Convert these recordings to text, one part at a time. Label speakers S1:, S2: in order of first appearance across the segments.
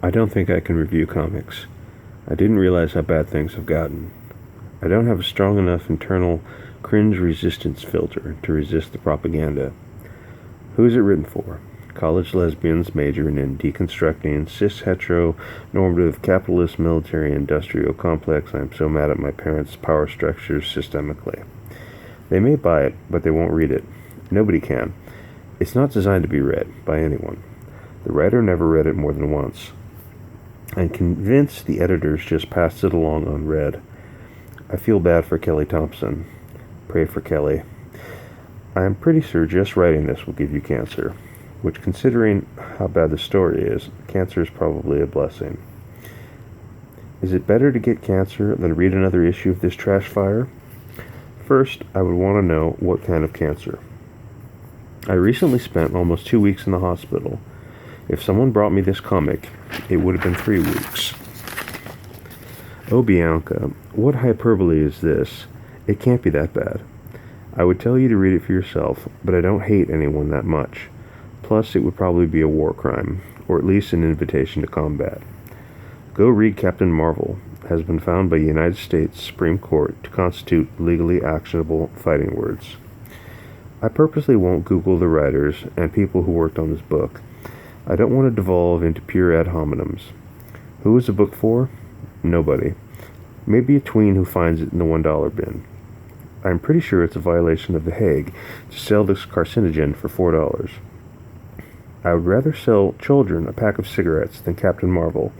S1: I don't think I can review comics. I didn't realize how bad things have gotten. I don't have a strong enough internal cringe resistance filter to resist the propaganda. Who is it written for? College lesbians majoring in deconstructing cis-hetero-normative capitalist military-industrial complex. I am so mad at my parents' power structures systemically. They may buy it, but they won't read it. Nobody can. It's not designed to be read by anyone. The writer never read it more than once. I'm convinced the editors just passed it along unread. I feel bad for Kelly Thompson. Pray for Kelly. I am pretty sure just writing this will give you cancer, which, considering how bad the story is, cancer is probably a blessing. Is it better to get cancer than read another issue of this trash fire? First, I would want to know what kind of cancer. I recently spent almost 2 weeks in the hospital. If someone brought me this comic, it would have been 3 weeks. Oh, Bianca, what hyperbole is this? It can't be that bad. I would tell you to read it for yourself, but I don't hate anyone that much. Plus, it would probably be a war crime, or at least an invitation to combat. Go read Captain Marvel, has been found by the United States Supreme Court to constitute legally actionable fighting words. I purposely won't Google the writers and people who worked on this book. I don't want to devolve into pure ad hominems. Who is the book for? Nobody. Maybe a tween who finds it in the $1 bin. I'm pretty sure it's a violation of The Hague to sell this carcinogen for $4. I would rather sell children a pack of cigarettes than Captain Marvel.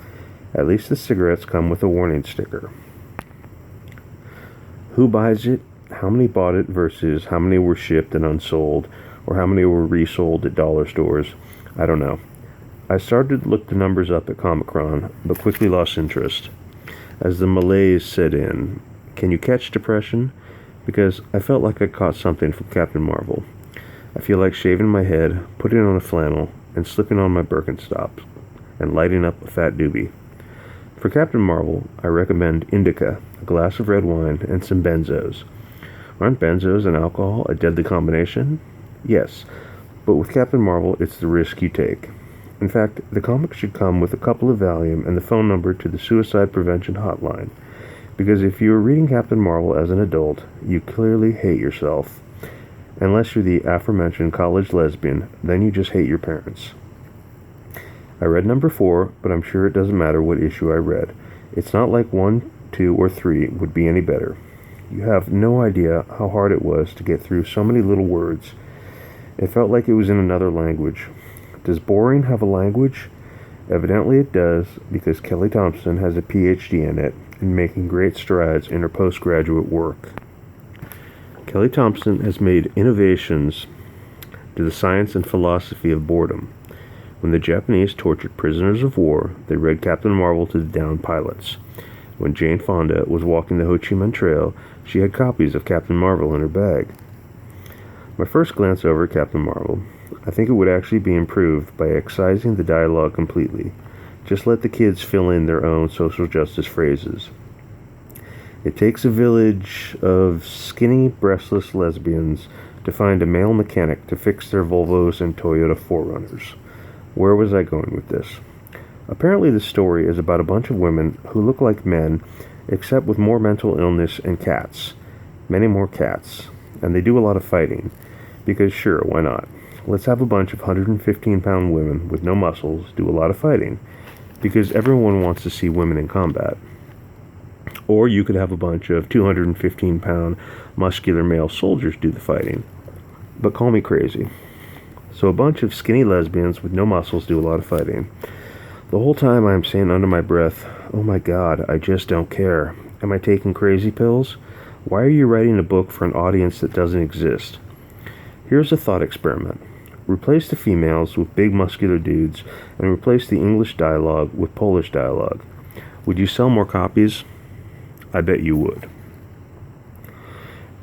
S1: At least the cigarettes come with a warning sticker. Who buys it? How many bought it versus how many were shipped and unsold, or how many were resold at dollar stores? I don't know. I started to look the numbers up at Comic-Con, but quickly lost interest. As the malaise set in, can you catch depression? Because I felt like I caught something from Captain Marvel. I feel like shaving my head, putting on a flannel, and slipping on my birkenstocks, and lighting up a fat doobie. For Captain Marvel, I recommend indica, a glass of red wine, and some benzos. Aren't benzos and alcohol a deadly combination? Yes, but with Captain Marvel, it's the risk you take. In fact, the comic should come with a couple of Valium and the phone number to the suicide prevention hotline, because if you are reading Captain Marvel as an adult, you clearly hate yourself. Unless you're the aforementioned college lesbian, then you just hate your parents. I read number 4, but I'm sure it doesn't matter what issue I read. It's not like 1, 2, or 3 would be any better. You have no idea how hard it was to get through so many little words. It felt like it was in another language. Does boring have a language? Evidently it does, because Kelly Thompson has a PhD in it and making great strides in her postgraduate work. Kelly Thompson has made innovations to the science and philosophy of boredom. When the Japanese tortured prisoners of war, they read Captain Marvel to the downed pilots. When Jane Fonda was walking the Ho Chi Minh Trail, she had copies of Captain Marvel in her bag. My first glance over Captain Marvel, I think it would actually be improved by excising the dialogue completely. Just let the kids fill in their own social justice phrases. It takes a village of skinny, breastless lesbians to find a male mechanic to fix their Volvos and Toyota 4Runners. Where was I going with this? Apparently the story is about a bunch of women who look like men, except with more mental illness and cats. Many more cats. And they do a lot of fighting. Because sure, why not? Let's have a bunch of 115-pound women with no muscles do a lot of fighting. Because everyone wants to see women in combat. Or you could have a bunch of 215-pound muscular male soldiers do the fighting. But call me crazy. So a bunch of skinny lesbians with no muscles do a lot of fighting. The whole time I am saying under my breath, oh my god, I just don't care. Am I taking crazy pills? Why are you writing a book for an audience that doesn't exist? Here's a thought experiment. Replace the females with big muscular dudes and replace the English dialogue with Polish dialogue. Would you sell more copies? I bet you would.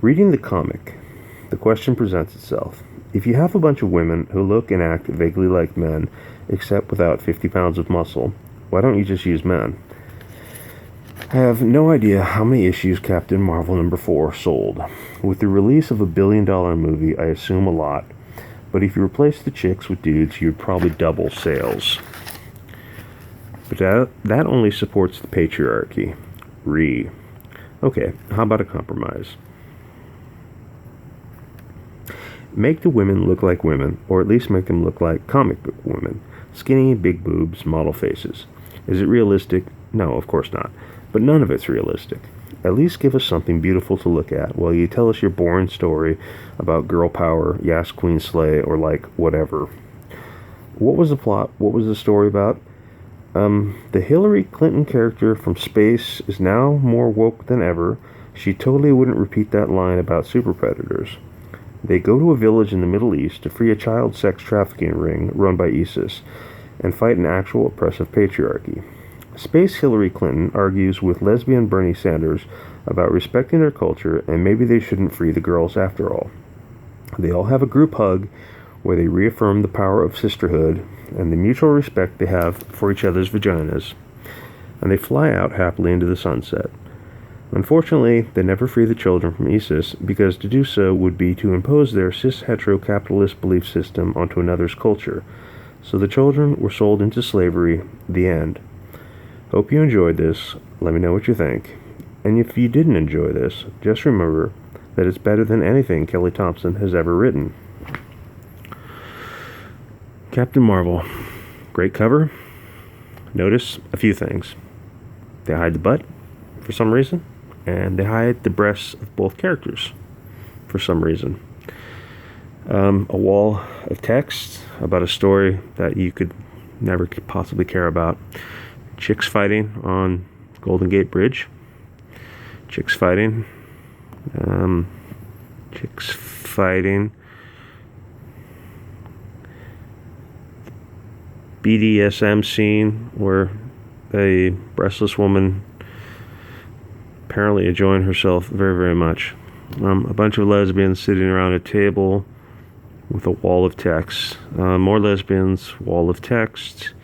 S1: Reading the comic, the question presents itself. If you have a bunch of women who look and act vaguely like men, except without 50 pounds of muscle, why don't you just use men? I have no idea how many issues Captain Marvel number 4 sold. With the release of a $1 billion movie, I assume a lot. But if you replace the chicks with dudes, you'd probably double sales. But that only supports the patriarchy. Okay, how about a compromise? Make the women look like women, or at least make them look like comic book women. Skinny, big boobs, model faces. Is it realistic? No, of course not. But none of it's realistic. At least give us something beautiful to look at while you tell us your boring story about girl power, Yas Queen Slay, or like whatever. What was the plot? What was the story about? The Hillary Clinton character from Space is now more woke than ever. She totally wouldn't repeat that line about super predators. They go to a village in the Middle East to free a child sex trafficking ring run by ISIS and fight an actual oppressive patriarchy. Space Hillary Clinton argues with lesbian Bernie Sanders about respecting their culture and maybe they shouldn't free the girls after all. They all have a group hug where they reaffirm the power of sisterhood and the mutual respect they have for each other's vaginas, and they fly out happily into the sunset. Unfortunately, they never free the children from ISIS because to do so would be to impose their cis-hetero-capitalist belief system onto another's culture. So the children were sold into slavery. The end. Hope you enjoyed this. Let me know what you think. And if you didn't enjoy this, just remember that it's better than anything Kelly Thompson has ever written. Captain Marvel. Great cover. Notice a few things. They hide the butt for some reason, and they hide the breasts of both characters for some reason. A wall of text about a story that you could never possibly care about. Chicks fighting on Golden Gate Bridge. Chicks fighting. BDSM scene where a breastless woman apparently enjoying herself very, very much. A bunch of lesbians sitting around a table with a wall of text. More lesbians, wall of text.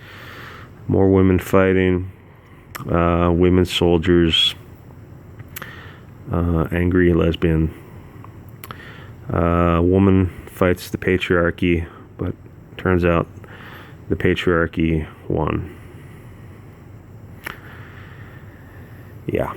S1: More women fighting. Women soldiers. Angry lesbian. Woman fights the patriarchy, but turns out the patriarchy won. Yeah.